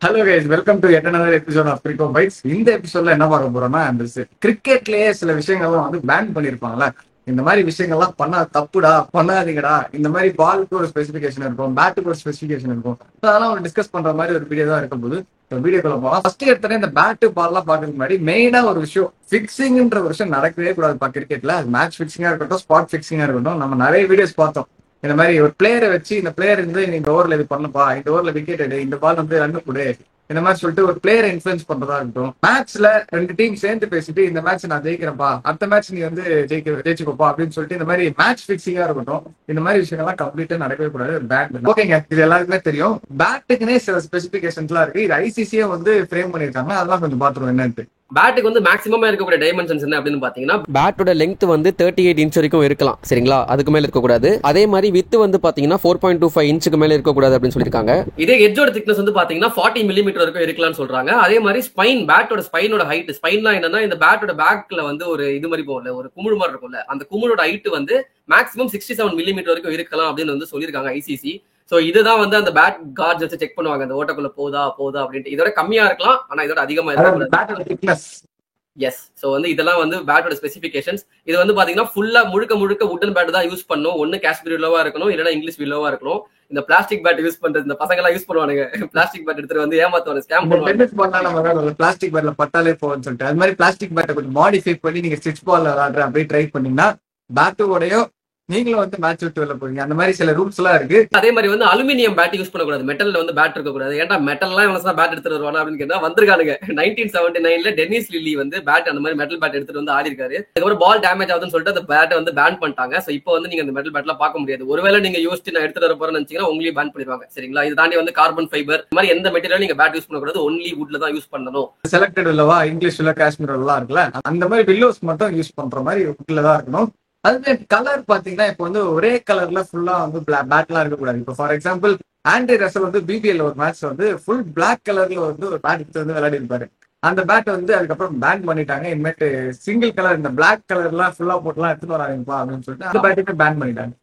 Hello guys, welcome to yet another episode of Crico Bytes. இந்த எபிசோட்ல என்ன பார்க்க போறோம்னா, அந்த கிரிக்கெட்லயே சில விஷயங்கள்லாம் வந்து பேன் பண்ணிருப்பாங்கல்ல. இந்த மாதிரி விஷயங்கள்லாம் பண்ணா தப்புடா, பண்ணாதீங்கடா. இந்த மாதிரி பாலுக்கு ஒரு ஸ்பெசிபிகேஷன் இருக்கும், பேட்டுக்கு ஒரு ஸ்பெசிபிகேஷன் இருக்கும். அதெல்லாம் ஒரு டிஸ்கஸ் பண்ற மாதிரி ஒரு வீடியோ தான் இருக்கும் போது வீடியோக்குள்ள போகலாம். ஃபர்ஸ்ட் எடுத்தோடனே இந்த பேட்டு பால்லாம் பாக்குறதுக்கு முன்னாடி மெயினா ஒரு விஷயம், பிக்சிங்ன்ற ஒரு விஷயம் நடக்கவே கூடாதுப்பா கிரிக்கெட்ல. அது மேட்ச் பிக்சிங்கா இருக்கட்டும், ஸ்பாட் பிக்சிங்கா இருக்கட்டும். நம்ம நிறைய வீடியோஸ் பார்த்தோம். இந்த மாதிரி ஒரு பிளேயரை வச்சு, இந்த பிளேயர் வந்து இந்த ஓவர்ல இது பண்ணப்பா, இந்த ஓவர்ல விக்கெட் எடு, இந்த பால் வந்து ரன் கொடு, இந்த மாதிரி சொல்லிட்டு ஒரு பிளேயரை இன்ஃபுளுன்ஸ் பண்றதா இருக்கட்டும். மேட்ச்ல ரெண்டு டீம் சேர்ந்து பேசிட்டு, இந்த மேட்ச் நான் ஜெயிக்கிறேன்ப்பா, அடுத்த மேட்ச் நீ வந்து ஜெயிச்சுக்கோப்பா அப்படின்னு சொல்லிட்டு இந்த மாதிரி மேட்ச் பிக்சிங்கா இருக்கட்டும். இந்த மாதிரி விஷயங்கள்லாம் கம்ப்ளீட்டா நடக்கவே கூடாது. பேட் ஓகேங்க, இது எல்லாருக்குமே தெரியும். பேட்டுக்குன்னே சில ஸ்பெசிபிகேஷன்ஸ் எல்லாம் இருக்கு. இது ஐசிசியே வந்து ஃப்ரேம் பண்ணிருக்காங்க. அதெல்லாம் கொஞ்சம் பாத்துருவோம் என்னன்னு. பேட்டுக்கு வந்து மேக்ஸிமமா இருக்கக்கூடிய டைமென்ஷன்ஸ் என்ன அப்படின்னு பாத்தீங்கன்னா, பேட்டோட லெங்த் வந்து 38 இன்ச் வரைக்கும் இருக்கலாம், சரிங்களா? அதுக்கு மேல இருக்கக்கூடாது. அதே மாதிரி வித் வந்து பாத்தீங்கன்னா 4.25 இன்ச்சுக்கு மேல இருக்கக்கூடாது அப்படின்னு சொல்லியிருக்காங்க. இதே எட்ஜோட திக்னஸ் வந்து பாத்தீங்கன்னா 40 மில்லிமீட்டர் வரைக்கும் இருக்கலாம்னு சொல்றாங்க. அதே மாதிரி ஸ்பைன், பேட்டோட ஸ்பைனோட ஹைட், ஸ்பைன்லாம் என்னன்னா இந்த பேட்டோட பேக்ல வந்து ஒரு இது மாதிரி போகல, ஒரு குமிழ் மாதிரி இருக்கும்ல, அந்த குமிழோட ஹைட் வந்து மேக்ஸிமம் 67 மில்லிமீட்டர் வரைக்கும் இருக்கலாம் அப்படின்னு வந்து சொல்லியிருக்காங்க ஐசிசி. சோ இதுதான் வந்து அந்த பேட் கார்ட்ஸ் வச்சு செக் பண்ணுவாங்க, அந்த ஓட்டக்குள்ள போதா அப்படின்ட்டு. இதோட கம்மியா இருக்கலாம், ஆனா இதோட அதிகமா இருக்கலாம். எஸ். சோ வந்து இதெல்லாம் வந்து பேட்டோட ஸ்பெசிபிகேஷன்ஸ். இது வந்து பாத்தீங்கன்னா ஃபுல்லா முழுக்க வுட்டன் பேட் தான் யூஸ் பண்ணணும். ஒன்னு காஷ்மீர் வில்லோவா இருக்கணும், இல்லைன்னா இங்கிலீஷ் வில்லோவா இருக்கணும். இந்த பிளாஸ்டிக் பேட் யூஸ் பண்றது இந்த பசங்க எல்லாம் யூஸ் பண்ணுவானுங்க. பிளாஸ்டிக் பேட் எடுத்துட்டு வந்து ஏமாத்துவாங்க, ஸ்கேம் பண்ணுவாங்க. பிளாஸ்டிக் பேட்ல பட்டாலே போகும்னு சொல்லிட்டு அது மாதிரி பிளாஸ்டிக் பேட்டை கொஞ்சம் மாடிஃபை பண்ணி நீங்க ஸ்டிச் பால் விளையாடுற அப்படியே ட்ரை பண்ணீங்கன்னா பேட்டோடையோ நீங்களும் வந்து மேட்ச் விட்டு வெளில போறீங்க. அந்த மாதிரி சில ரூல்ஸ் எல்லாம் இருக்கு. அதே மாதிரி வந்து அலுமினியம் பேட் யூஸ் பண்ணக்கூடாது, மெட்டல்ல வந்து பேட் இருக்கக்கூடாது. ஏன்டா மெட்டல்லாம் இவங்க பேட் எடுத்துட்டு வருவானா அப்படின்னு கேட்டா வந்திருக்கானுங்க. 1979ல டென்னிஸ் லில்லி வந்து பேட் அந்த மாதிரி மெட்டல் பேட் எடுத்துட்டு வந்து ஆடி இருக்காரு. அதுக்கப்புறம் பால் டேமேஜ் ஆகுதுன்னு சொல்லிட்டு அந்த பேட்டை வந்து பேன் பண்ணிட்டாங்க. சோ இப்போ வந்து நீங்க அந்த மெட்டல் பேட்லாம் பார்க்க முடியாது. ஒருவேளை நீங்க யோசிச்சு நான் எடுத்துட்டு வர போறேன்னு நினைச்சீங்கன்னா உங்களையும் பேன் பண்ணிடுவாங்க, சரிங்களா? இது தாண்டி வந்து கார்பன் ஃபைபர் இந்த மாதிரி எந்த மெட்டீரியல் நீங்க பேட் யூஸ் பண்ணக்கூடாது, ஒன்லி வுட்ல தான் யூஸ் பண்ணணும். செலக்டட் இல்லவா, இங்கிலீஷ் இல்ல காஷ்மீர் எல்லாம் இருக்குல்ல, அந்த மாதிரி வில்லோஸ் மட்டும் யூஸ் பண்ற மாதிரி வுட்ல தான் இருக்கணும். அதுவே கலர் பாத்தீங்கன்னா இப்போ வந்து ஒரே கலர்ல ஃபுல்லா வந்து பேட்லாம் இருக்கக்கூடாது. இப்போ ஃபார் எக்ஸாம்பிள் ஆண்ட்ரி ரசல் வந்து பிபிஎல் ஒரு மேட்ச் வந்து ஃபுல் பிளாக் கலர்ல வந்து ஒரு பேட் எடுத்து வந்து விளையாடி இருப்பாரு. அந்த பேட் வந்து அதுக்கப்புறம் பேன் பண்ணிட்டாங்க. இனிமேட்டு சிங்கிள் கலர் இந்த பிளாக் கலர்லாம் ஃபுல்லா போட்டுலாம் எடுத்துட்டு வராங்கப்பா அப்படின்னு சொல்லிட்டு அந்த பேட்டுமே பேன் பண்ணிட்டாங்க.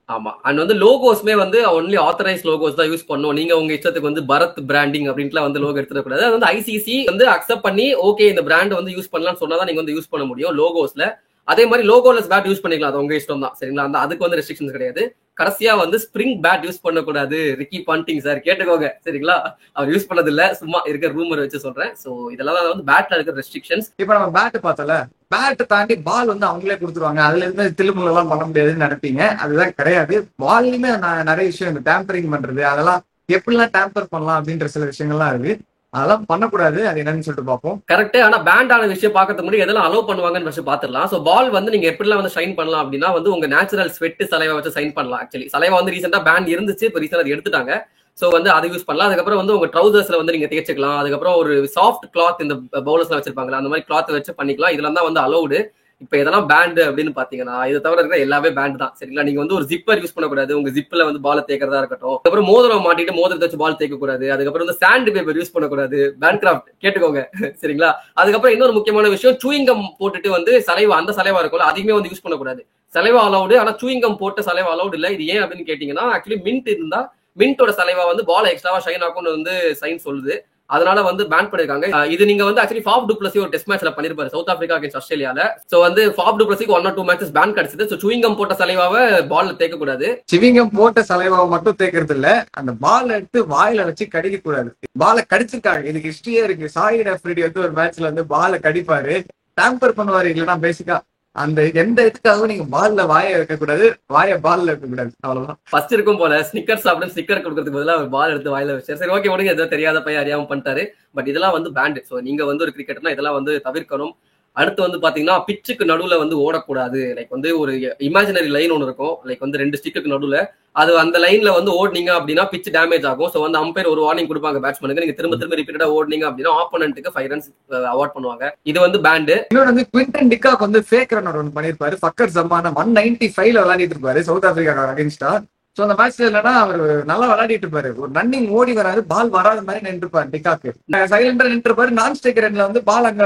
ஆமா. அண்ட் வந்து லோகோஸ்மே வந்து ஒன்லி ஆத்தரைஸ் லோகோஸ் தான் யூஸ் பண்ணணும். நீங்க உங்க இஷ்டத்துக்கு வந்து பரத் பிராண்டிங் அப்படின்ட்டு வந்து லோகோ எடுத்துட கூடாது. அது வந்து ஐசிசி வந்து அக்செப்ட் பண்ணி ஓகே இந்த பிராண்ட் வந்து யூஸ் பண்ணலாம்னு சொன்னாதான் நீங்க வந்து யூஸ் பண்ண முடியும் லோகோஸ்ல. அதே மாதிரி லோகோலெஸ் பேட் யூஸ் பண்ணிக்கலாம், அது உங்க இஷ்டம் தான், சரிங்களா? அந்த அதுக்கு வந்து ரெஸ்ட்ரிக்ஷன்ஸ் கிடையாது. கடைசியா வந்து ஸ்பிரிங் பேட் யூஸ் பண்ணக்கூடாது. ரிக்கி பாண்டிங் சார் கேட்டுக்கோங்க, சரிங்களா? அவர் யூஸ் பண்ணது இல்ல, சும்மா இருக்கிற ரூமர் வச்சு சொல்றேன். சோ இதெல்லாம் வந்து பேட்ல இருக்கிற ரெஸ்ட்ரிக்ஷன்ஸ். இப்ப நம்ம பேட் பார்த்தல, பேட் தாண்டி பால் வந்து அவங்களே கொடுத்துருவாங்க. அதுல இருந்து தில்லுமுள்ள எல்லாம் பண்ண முடியாதுன்னு நினைப்பீங்க. அதுதான் கிடையாது. பால்லையுமே நிறைய விஷயம் இந்த டேம்பரிங் பண்றது, அதெல்லாம் எப்படிலாம் டேம்பர் பண்ணலாம் அப்படின்ற சில விஷயங்கள்லாம் இருக்கு. அதெல்லாம் பண்ணக்கூடாது. அது என்னன்னு சொல்லிட்டு பார்ப்போம். கரெக்ட். ஆனா பேண்ட் ஆன விஷயம் பார்க்கறதுக்கு முன்னாடி எதெல்லாம் அலோவ் பண்ணுவாங்கன்னு ஃபர்ஸ்ட் பாத்துடலாம். சோ பால் வந்து நீங்க எப்படிலாம் வந்து ஷைன் பண்ணலாம் அப்படின்னா வந்து உங்க நேச்சுரல் ஸ்வெட் சலைவா வச்சு சைன் பண்ணலாம். ஆக்சுவலி சலைவா வந்து ரீசெண்டா பேண்ட் இருந்துச்சு, இப்போ ரீசெண்டா அதை எடுத்துட்டாங்க. சோ வந்து அதை யூஸ் பண்ணலாம். அதுக்கப்புறம் வந்து உங்க ட்ரௌசர்ஸ்ல வந்து நீங்க தேய்ச்சிக்கலாம். அதுக்கப்புறம் ஒரு சாஃப்ட் கிளாத் இந்த பவுலர்ஸ்ல வச்சிருப்பாங்களா, அந்த மாதிரி கிளாத் வச்சு பண்ணிக்கலாம். இதெல்லாம் தான் வந்து அலோவுடு. இப்ப இதெல்லாம் பேண்ட் அப்படின்னு பாத்தீங்கன்னா இதை தவிர இருக்கிற எல்லாமே பேண்ட் தான், சரிங்களா? நீங்க வந்து ஒரு ஜிப்பர் யூஸ் பண்ணக்கூடாது, உங்க ஜிப்ல வந்து பால் தேய்க்கிறதா இருக்கட்டும். அதுக்கப்புறம் மோதிரம் மாட்டிட்டு மோதிரத்தை வச்சு பால் தேய்க்க கூடாது. அதுக்கப்புறம் வந்து சாண்ட் பேப்பர் யூஸ் பண்ணக்கூடாது, பேண்ட் கிராஃப்ட் கேட்டுக்கோங்க, சரிங்களா? அதுக்கப்புறம் இன்னொரு முக்கியமான விஷயம், சூயிங்கம் போட்டுட்டு வந்து சலைவா, அந்த சலைவா இருக்கும்ல, அதுவுமே வந்து யூஸ் பண்ணக்கூடாது. சலைவா அலௌடு, ஆனா சூயிங்கம் போட்ட சலைவா அலௌடு இல்ல. இது ஏன் அப்படின்னு கேட்டீங்கன்னா, ஆக்சுவலி மின்ட் இருந்தா மின்ட்டோட சலைவா வந்து பால் எக்ஸ்ட்ராவா ஷைன் ஆகும்னு வந்து சயின்ஸ் சொல்லுது. அதனால வந்து பேன் பண்ணிருக்காங்க. இது நீங்க வந்து ஆக்சுவலி ஃபாஃப் டு பிளஸி ஒரு டெஸ்ட் மேட்ச்ல பண்ணிருப்பாரு சவுத் ஆப்பிரிக்கா அகைன்ஸ்ட் ஆஸ்திரேலியால. சோ வந்து ஃபாஃப் டு பிளஸிக்கு 1 or 2 மேட்சஸ் பேன் கிடைச்சது. சோ சூயிங்கம் போட்ட சலைவாவை பால்ல தேய்க்க கூடாது. சிவிங்கம் போட்ட சலைவாவை மட்டும் தேய்க்கிறது இல்ல, அந்த பால் எடுத்து வாயில வச்சு கடிக்க கூடாது. பாலை கடிச்சிருக்காங்க, இதுக்கு ஹிஸ்டரியே இருக்கு. சாயிட் அஃப்ரிடி வந்து ஒரு மேட்ச்ல வந்து பாலை கடிப்பாரு, டேம்பர் பண்ணுவாரு. இல்லைன்னா பேசிக்கா அந்த எந்த இதுக்காகவும் நீங்க பால்ல வாயை வைக்கக்கூடாது, வாயை பால்ல வைக்கக்கூடாது. அவ்வளவுதான். ஃபர்ஸ்ட் இருக்கும் போல ஸ்னிக்கர் சாப்பிட்டு ஸ்னிக்கர் கொடுக்கறதுக்கு பதிலாக பால் எடுத்து வாயில வச்சு சரி ஓகே உடனே எதாவது தெரியாத பையன் அறியாம பண்ணிட்டாரு. பட் இதெல்லாம் வந்து பேண்ட். சோ நீங்க வந்து ஒரு கிரிக்கெட்னா இதெல்லாம் வந்து தவிர்க்கணும். அடுத்து வந்து பாத்தீங்கன்னா பிச்சுக்கு நடுவுல வந்து ஓடக்கூடாது. லைக் வந்து ஒரு இமேஜினரி லைன் ஒன்று இருக்கும், லைக் வந்து 2 ஸ்டிக்கு நடுவுல. அது அந்த லைன்ல வந்து ஓடுனீங்க அப்படின்னா பிச் டேமேஜ் ஆகும். சோ வந்து அம்பையர் ஒரு வார்னிங் கொடுப்பாங்க பேட்ஸ்மேனுக்கு. நீங்க திரும்ப ரிப்பீட்டடா ஓடுனீங்க அப்படின்னா ஆப்போனன்ட்டுக்கு 5 runs அவார்ட் பண்ணுவாங்க. இது வந்து பேண்ட். இன்னொரு வந்து குவிண்டன் டிகாக் வந்து ஃபேக் ரன் ஒன்று பண்ணிருப்பாரு. ஃபக்கர் ஜமானா 195ல விளையாடிட்டு இருப்பாரு சவுத் ஆப்பிரிக்கா அகைன்ஸ்டா. சோ அந்த மேட்ச்ல இல்லைன்னா அவர் நல்லா விளையாடிட்டு இருப்பாரு. ஒரு ரன்னிங் ஓடி வராது, பால் வராத மாதிரி நின்று இருப்பாரு டிகாக்கு. சைலண்டா நின்று இருப்பாரு. நான் ஸ்ட்ரைக் ரன்ல வந்து பால் அங்க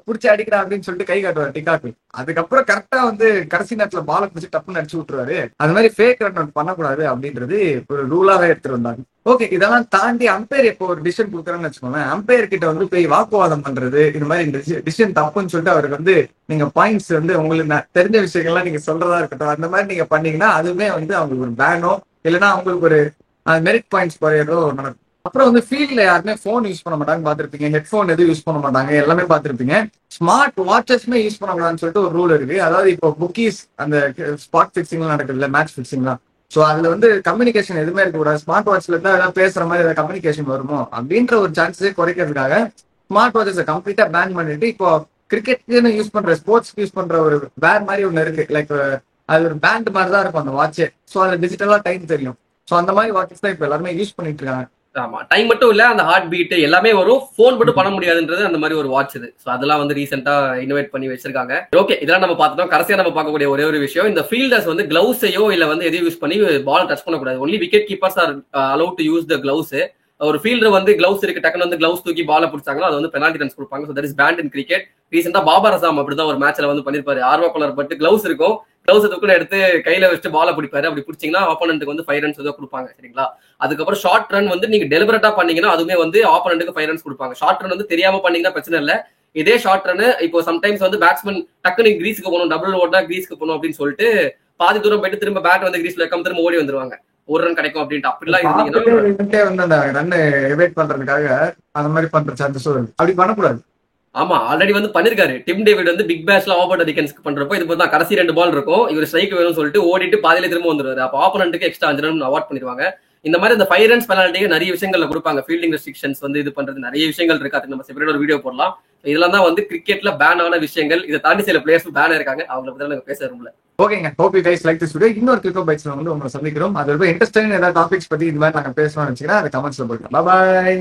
புடிச்சு அடிக்கிறா அப்படின்னு சொல்லிட்டு கை காட்டுவார் டிகாக்கு. அதுக்கப்புறம் கரெக்டா வந்து கடைசி நேரத்துல பாலை பிடிச்சி டப்புன்னு அடிச்சு விட்டுருவாரு. அது மாதிரி ஃபேக் ரன் பண்ணக்கூடாது அப்படின்றது ஒரு ரூலாவே எடுத்துட்டு வந்தாங்க. ஓகே, இதெல்லாம் தாண்டி அம்பையர் இப்போ ஒரு டிசிஷன் கொடுக்குறேன்னு வச்சுக்கோங்க, அம்பையர் கிட்ட வந்து போய் வாக்குவாதம் பண்றது, இது மாதிரி டிசிஷன் தப்புன்னு சொல்லிட்டு அவருக்கு வந்து நீங்க பாயிண்ட்ஸ் வந்து உங்களுக்கு தெரிஞ்ச விஷயங்கள்லாம் நீங்க சொல்றதா இருக்கட்டும், அந்த மாதிரி நீங்க பண்ணீங்கன்னா அதுவுமே வந்து அவங்களுக்கு ஒரு பேனோ இல்லைன்னா அவங்களுக்கு ஒரு மெரிட் பாயிண்ட்ஸ் குறையறதோ நடக்கும். அப்புறம் வந்து ஃபீல்ட்ல யாருமே போன் யூஸ் பண்ண மாட்டாங்க பாத்திருப்பீங்க, ஹெட்போன் எதுவும் யூஸ் பண்ண மாட்டாங்க, எல்லாமே பாத்திருப்பீங்க. ஸ்மார்ட் வாட்சஸ்மே யூஸ் பண்ணக்கூடாதுன்னு சொல்லிட்டு ஒரு ரூல் இருக்கு. அதாவது இப்போ புக்கீஸ் அந்த ஸ்பாட் பிக்சிங்லாம் நடக்குது இல்ல, மேட்ச் பிக்சிங்லாம், சோ அதுல வந்து கம்யூனிகேஷன் எதுவுமே இருக்கக்கூடாது. ஸ்மார்ட் வாட்ச்ல இருந்தா ஏதாவது பேசுற மாதிரி ஏதாவது கம்யூனிகேஷன் வருமோ அப்படின்ற ஒரு சான்ஸே குறைக்கிறதுக்காக ஸ்மார்ட் வாட்சஸை கம்ப்ளீட்டா பேன் பண்ணிட்டு இப்போ கிரிக்கெட்டுன்னு யூஸ் பண்ற ஸ்போர்ட்ஸ்க்கு யூஸ் பண்ற ஒரு பேர் மாதிரி ஒண்ணு இருக்கு. லைக் அது ஒரு பேண்ட் மாதிரி தான் இருக்கும் அந்த வாட்சே. ஸோ அதுல டிஜிட்டலா டைம் தெரியும். ஸோ அந்த மாதிரி வாட்சஸ் தான் இப்போ எல்லாருமே யூஸ் பண்ணிட்டு இருக்காங்க. ஆமா, டைம் மட்டும் இல்ல, அந்த ஹார்ட் பீட் எல்லாமே வரும். போன் மட்டும் பண்ண முடியாதுன்றது அந்த மாதிரி ஒரு வாட்ச் இது. சோ அதெல்லாம் வந்து ரீசெண்டா இனோவேட் பண்ணி வச்சிருக்காங்க. ஓகே, இதெல்லாம் நம்ம பார்த்துட்டோம். கடைசியா நம்ம பார்க்கக்கூடிய ஒரே ஒரு விஷயம், இந்த ஃபீல்டர்ஸ் வந்து கிளவுஸையோ இல்ல வந்து எதையும் யூஸ் பண்ணி பால் டச் பண்ணக்கூடாது. Only wicket keepers are allowed to use the gloves. ஒரு ஃபீல்டர் வந்து கிளவுஸ் இருக்கு, டக்குனு வந்து கிளவுஸ் தூக்கி பால பிடிச்சாங்களோ அது வந்து பெனால்டி ரன்ஸ் கொடுப்பாங்க. So that is banned in cricket. ரீசெண்டா பாபர் அசாம் அப்படிதான் ஒரு மேட்ச்ல வந்து பண்ணிருப்பாரு. ஆர்வா கலர் பட்டு கிளவுஸ் இருக்கும், கிளவுஸ் தூக்குன்னு எடுத்து கையில வச்சுட்டு பால பிடிப்பாரு. அப்படி பிடிச்சிங்கன்னா ஆப்போனன்ட்டுக்கு வந்து 5 ரன்ஸ் ஏதோ கொடுப்பாங்க. சரிங்களா? அதுக்கப்புறம் ஷார்ட் ரன் வந்து நீங்க டெலிபரேட்டா பண்ணீங்கன்னா அதுவுமே வந்து ஆப்போனன்ட்டுக்கு 5 ரன்ஸ் கொடுப்பாங்க. ஷார்ட் ரன் வந்து தெரியாம பண்ணீங்கன்னா பிரச்சனை இல்ல. இதே ஷார்ட் ரன் இப்போ சம்டைம்ஸ் வந்து பேட்ஸ்மேன் டக்குனு கிரீஸ்க்கு போகணும், டபுள் ஓட்டா கிரீஸ்க்கு போகணும் அப்படின்னு சொல்லிட்டு பாதி தூரம் போயிட்டு திரும்ப பேட் வந்து கிரீஸ்ல வைக்காம திரும்ப ஓடி வந்துருவாங்க, ஒரு ரன் கிடைக்கும் அப்படின்ட்டு. அப்படிலாம் இருந்தீங்கன்னா வந்து அந்த ரன் எவேட் பண்றதுக்காக அந்த மாதிரி பண்ற சான்சஸ் அப்படி பண்ணக்கூடாது. ஆமா, ஆல்ரெடி வந்து பண்ணிருக்காரு டிம் டேவிட் வந்து பிக் பேஷ்ல ஆப்போனன்ட் அடிக்கன்ஸ்க்கு பண்றப்போ இது தான் கடைசி 2 பால் இருக்கும், இவர் ஸ்ட்ரைக் வேணும்னு சொல்லிட்டு ஓடிட்டு பாதியில திரும்ப வந்துருவாரு. அப்போ ஆப்போனன்ட்டுக்கு எக்ஸ்ட்ரா 5 ரன் அவார்ட் பண்ணிடுவாங்க. இந்த மாதிரி இந்த 5 ரன்ஸ் பெனால்ட்டிக்கு நிறைய விஷயங்கள்ல கொடுப்பாங்க. ஃபீல்டிங் ரெஸ்ட்ரிக்ஷன்ஸ் வந்து இது பண்றது நிறைய விஷயங்கள் இருக்கு. அதுக்கு நம்ம செப்பரேட் ஒரு வீடியோ போடலாம். இதெல்லாம் தான் வந்து கிரிக்கெட்ல பேன் ஆன விஷயங்கள். இதை தாண்டி சில பிளேயர்ஸ் பேன் இருக்காங்க, அவங்களை பத்தி நாங்க பேச விரும்பல. ஓகேங்க, hope you guys like this video. இன்னொரு கிரிக்கெட் பைட்ஸ்ல வந்து உங்களை சந்திக்கிறோம். அது ரொம்ப இன்ட்ரெஸ்டிங் ஏதாவது டாபிக்ஸ் பத்தி இந்த மாதிரி நாங்க பேசணும்னு வச்சுக்கிறேன், அது கமெண்ட்ஸ்ல போடுங்க. பாய்.